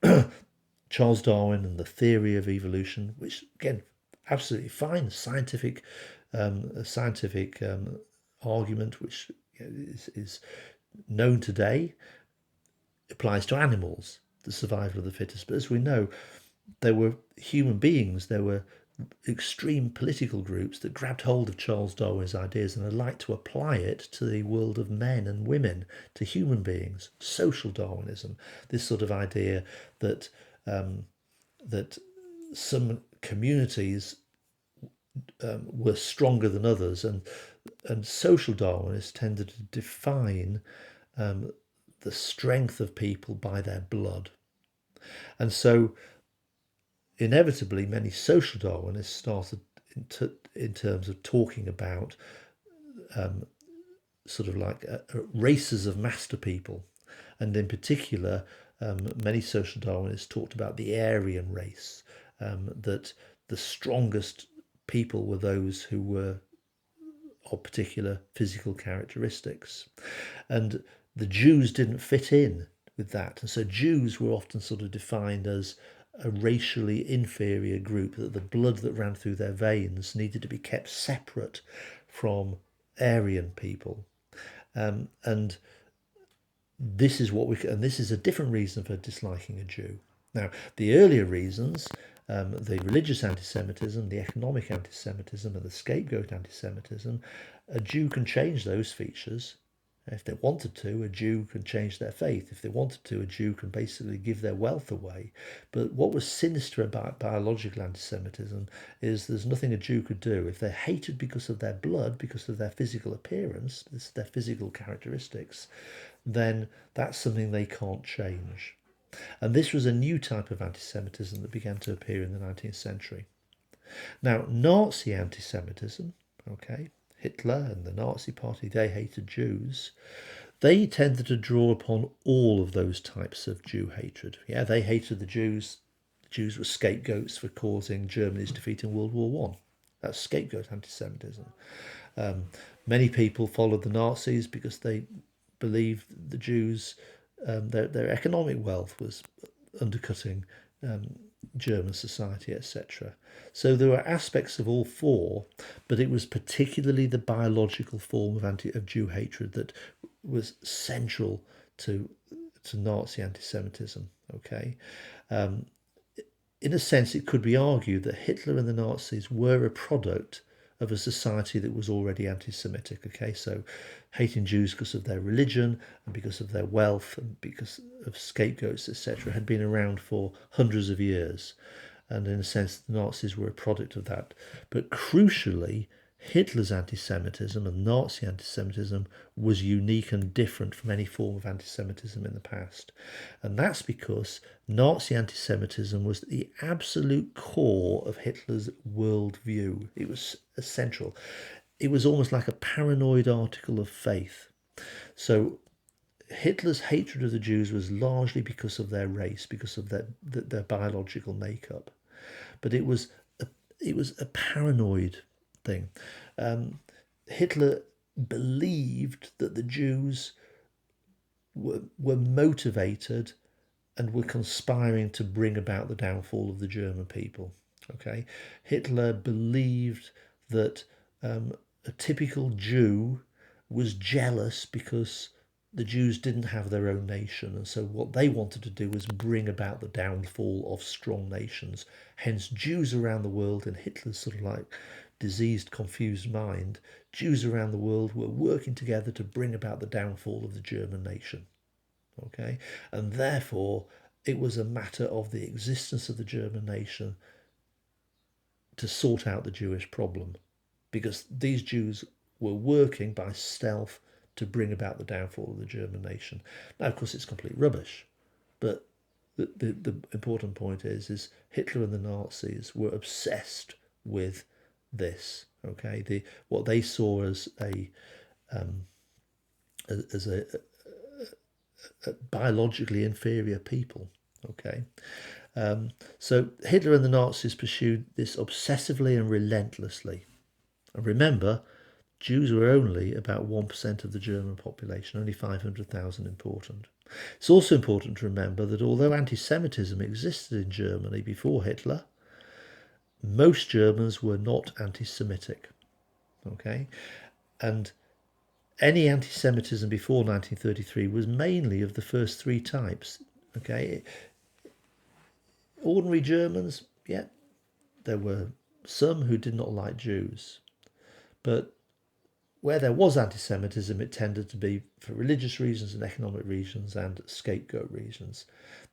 Charles Darwin and the theory of evolution, which again, absolutely fine, scientific argument, which is known today, applies to animals, the survival of the fittest. But as we know, there were human beings, there were extreme political groups that grabbed hold of Charles Darwin's ideas and had liked to apply it to the world of men and women, to human beings. Social Darwinism, this sort of idea that that some communities were stronger than others, and social Darwinists tended to define the strength of people by their blood. And so inevitably many social Darwinists started in terms of talking about sort of like races of master people, and in particular many social Darwinists talked about the Aryan race, that the strongest people were those who were of particular physical characteristics, and the Jews didn't fit in with that, and so Jews were often sort of defined as a racially inferior group, that the blood that ran through their veins needed to be kept separate from Aryan people. And this is and this is a different reason for disliking a Jew. Now, the earlier reasons, the religious anti-Semitism, the economic anti-Semitism, and the scapegoat anti-Semitism, a Jew can change those features. If they wanted to, a Jew can change their faith. If they wanted to, a Jew can basically give their wealth away. But what was sinister about biological anti-Semitism is there's nothing a Jew could do. If they're hated because of their blood, because of their physical appearance, their physical characteristics, then that's something they can't change. And this was a new type of anti-Semitism that began to appear in the 19th century. Now, Nazi anti-Semitism, okay, Hitler and the Nazi Party, they hated Jews. They tended to draw upon all of those types of Jew hatred. Yeah, they hated the Jews. The Jews were scapegoats for causing Germany's defeat in World War One. That's scapegoat anti-Semitism. Many people followed the Nazis because they believed the Jews, their economic wealth was undercutting German society, etc. So there were aspects of all four, but it was particularly the biological form of Jew hatred that was central to Nazi anti-Semitism. Okay, in a sense, it could be argued that Hitler and the Nazis were a product of a society that was already anti-Semitic. Okay, so hating Jews because of their religion and because of their wealth and because of scapegoats, etc., had been around for hundreds of years. And in a sense, the Nazis were a product of that. But crucially, Hitler's anti-Semitism and Nazi anti-Semitism was unique and different from any form of anti-Semitism in the past. And that's because Nazi anti-Semitism was the absolute core of Hitler's worldview. It was essential. It was almost like a paranoid article of faith. So Hitler's hatred of the Jews was largely because of their race, because of their biological makeup. But it was a paranoid thing. Hitler believed that the Jews were motivated and were conspiring to bring about the downfall of the German people. Okay, Hitler believed that a typical Jew was jealous because the Jews didn't have their own nation, and so what they wanted to do was bring about the downfall of strong nations. Hence, Jews around the world, in Hitler's sort of like diseased, confused mind, Jews around the world were working together to bring about the downfall of the German nation. Okay, and therefore it was a matter of the existence of the German nation to sort out the Jewish problem, because these Jews were working by stealth to bring about the downfall of the German nation. Now, of course, it's complete rubbish, but the important point is Hitler and the Nazis were obsessed with this. Okay, what they saw as a biologically inferior people. Okay, so Hitler and the Nazis pursued this obsessively and relentlessly. And remember, Jews were only about 1% of the German population, only 500,000 important. It's also important to remember that although anti-Semitism existed in Germany before Hitler, most Germans were not anti-Semitic. Okay, and any anti-Semitism before 1933 was mainly of the first three types. Okay, ordinary Germans, yeah, there were some who did not like Jews, but where there was anti-Semitism, it tended to be for religious reasons and economic reasons and scapegoat reasons.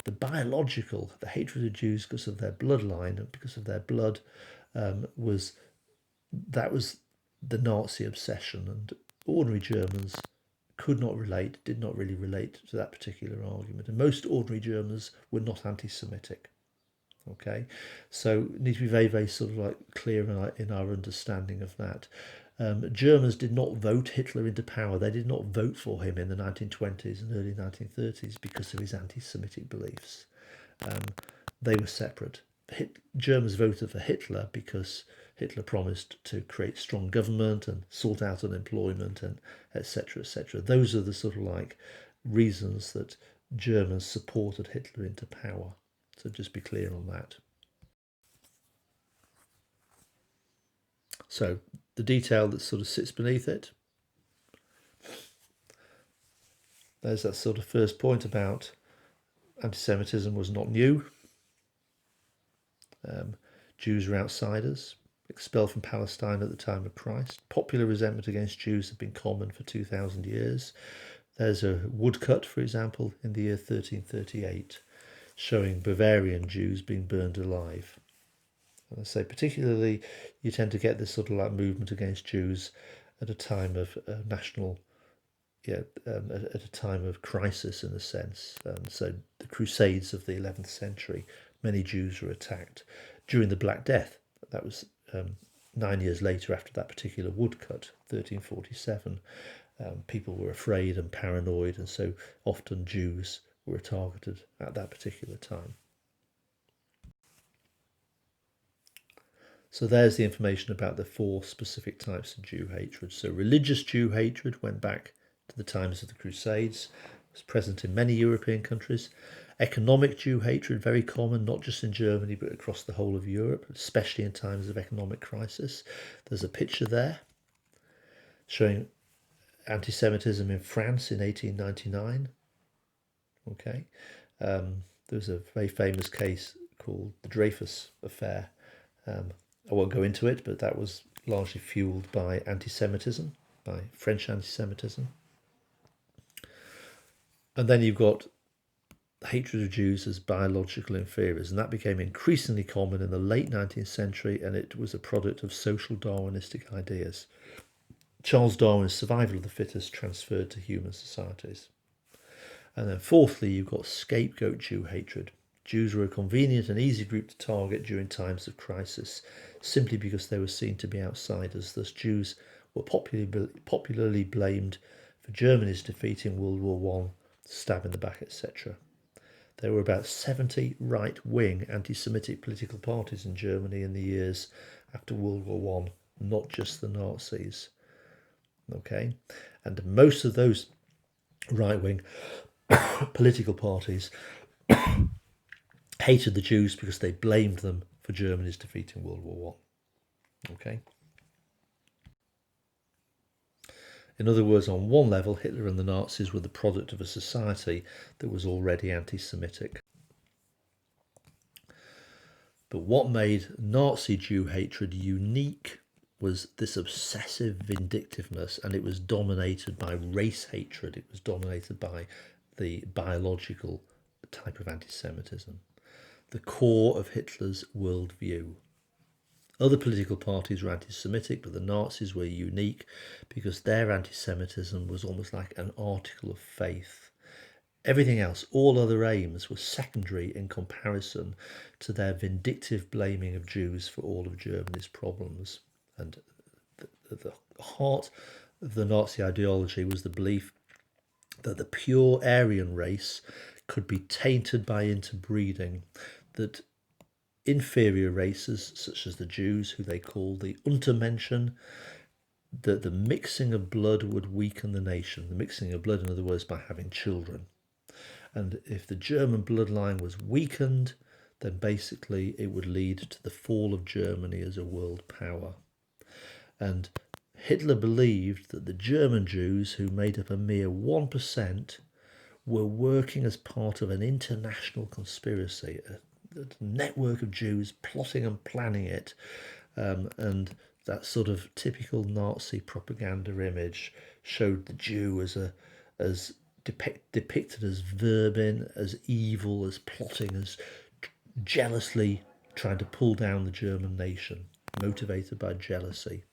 The biological, the hatred of Jews because of their bloodline and because of their blood, was the Nazi obsession, and ordinary Germans could not relate, did not really relate to that particular argument. And most ordinary Germans were not anti-Semitic. Okay, so need to be very, very sort of like clear in our understanding of that. Germans did not vote Hitler into power. They did not vote for him in the 1920s and early 1930s because of his anti-Semitic beliefs. They were separate. Germans voted for Hitler because Hitler promised to create strong government and sort out unemployment and etc. etc. Those are the sort of like reasons that Germans supported Hitler into power. So just be clear on that. So the detail that sort of sits beneath it. There's that sort of first point about anti-Semitism was not new. Jews were outsiders, expelled from Palestine at the time of Christ. Popular resentment against Jews had been common for 2,000 years. There's a woodcut, for example, in the year 1338, showing Bavarian Jews being burned alive. And I say particularly you tend to get this sort of like movement against Jews at a time of national, at a time of crisis in a sense. So the Crusades of the 11th century, many Jews were attacked. During the Black Death, that was 9 years later after that particular woodcut, 1347, people were afraid and paranoid, and so often Jews were targeted at that particular time. So there's the information about the four specific types of Jew hatred. So religious Jew hatred went back to the times of the Crusades. It was present in many European countries. Economic Jew hatred, very common, not just in Germany, but across the whole of Europe, especially in times of economic crisis. There's a picture there showing anti-Semitism in France in 1899. Okay. There's a very famous case called the Dreyfus Affair. I won't go into it, but that was largely fueled by anti-Semitism, by French anti-Semitism. And then you've got hatred of Jews as biological inferiors, and that became increasingly common in the late 19th century, and it was a product of social Darwinistic ideas. Charles Darwin's survival of the fittest transferred to human societies. And then fourthly, you've got scapegoat Jew hatred. Jews were a convenient and easy group to target during times of crisis, simply because they were seen to be outsiders. Thus, Jews were popularly blamed for Germany's defeat in World War One, stab in the back, etc. There were about 70 right-wing anti-Semitic political parties in Germany in the years after World War One, not just the Nazis. Okay, and most of those right-wing political parties hated the Jews because they blamed them for Germany's defeat in World War One. Okay. In other words, on one level, Hitler and the Nazis were the product of a society that was already anti-Semitic. But what made Nazi Jew hatred unique was this obsessive vindictiveness, and it was dominated by race hatred. It was dominated by the biological type of anti-Semitism, the core of Hitler's worldview. Other political parties were anti-Semitic, but the Nazis were unique because their anti-Semitism was almost like an article of faith. Everything else, all other aims, were secondary in comparison to their vindictive blaming of Jews for all of Germany's problems. And the heart of the Nazi ideology was the belief that the pure Aryan race could be tainted by interbreeding, that inferior races, such as the Jews, who they called the Untermenschen, that the mixing of blood would weaken the nation. The mixing of blood, in other words, by having children. And if the German bloodline was weakened, then basically it would lead to the fall of Germany as a world power. And Hitler believed that the German Jews, who made up a mere 1%, were working as part of an international conspiracy, a network of Jews plotting and planning it, and that sort of typical Nazi propaganda image showed the Jew as depicted as vermin, as evil, as plotting, as jealously trying to pull down the German nation, motivated by jealousy.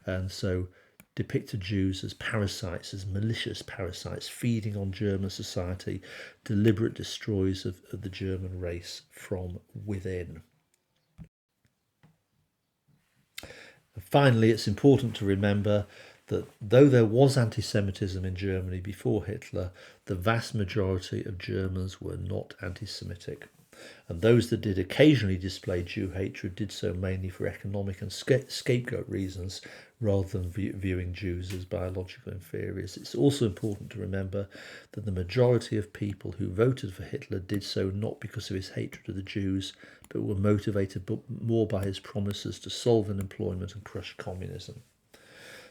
And so depicted Jews as parasites, as malicious parasites, feeding on German society, deliberate destroyers of the German race from within. And finally, it's important to remember that though there was anti-Semitism in Germany before Hitler, the vast majority of Germans were not anti-Semitic. And those that did occasionally display Jew hatred did so mainly for economic and scapegoat reasons, rather than viewing Jews as biological inferiors. It's also important to remember that the majority of people who voted for Hitler did so not because of his hatred of the Jews, but were motivated more by his promises to solve unemployment and crush communism.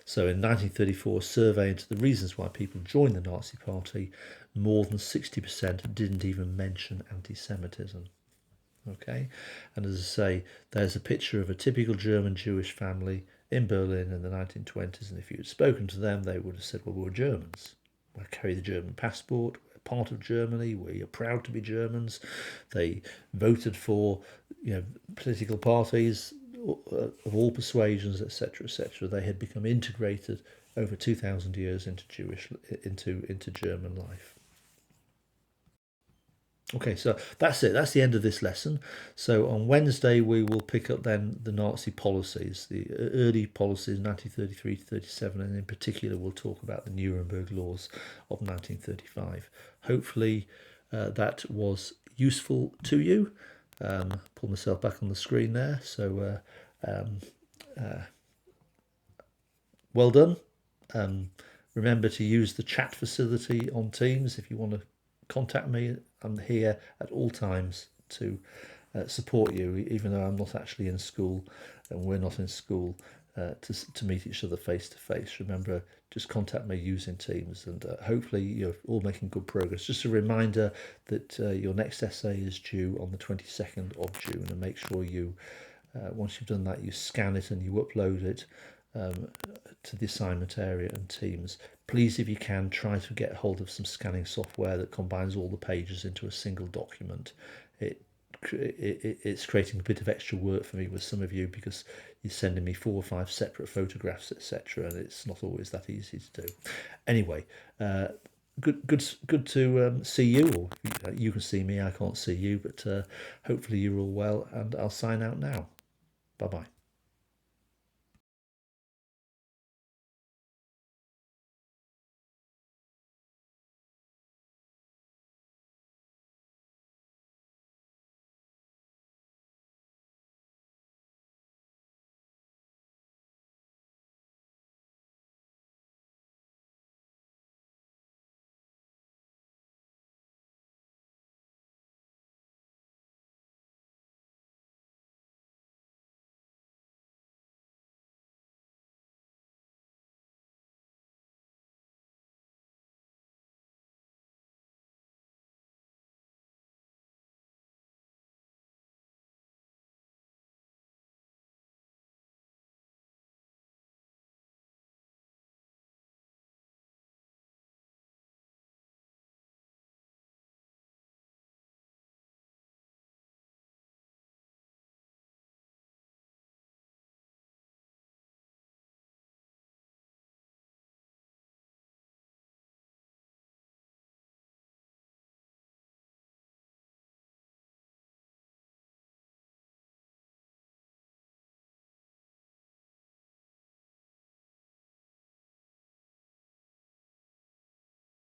So in 1934, a survey into the reasons why people joined the Nazi Party, more than 60% didn't even mention anti-Semitism. Okay, and as I say, there's a picture of a typical German Jewish family in Berlin in the 1920s, and if you had spoken to them, they would have said, well, we're Germans. We carry the German passport, we're part of Germany, we are proud to be Germans. They voted for, political parties of all persuasions, etc., etc. They had become integrated over 2,000 years into German life. Okay, so that's it. That's the end of this lesson. So on Wednesday, we will pick up then the Nazi policies, the early policies, 1933 to 37, and in particular, we'll talk about the Nuremberg laws of 1935. Hopefully, that was useful to you. Pull myself back on the screen there. So well done. Remember to use the chat facility on Teams if you want to contact me. I'm here at all times to support you, even though I'm not actually in school and we're not in school, to meet each other face to face. Remember, just contact me using Teams, and hopefully you're all making good progress. Just a reminder that your next essay is due on the 22nd of June, and make sure you Once you've done that, you scan it and you upload it to the assignment area and Teams. Please, if you can, try to get hold of some scanning software that combines all the pages into a single document. It's creating a bit of extra work for me with some of you because you're sending me 4 or 5 separate photographs, etc., and it's not always that easy to do. Anyway, good to see you, or you can see me. I can't see you, but hopefully you're all well, and I'll sign out now. Bye bye.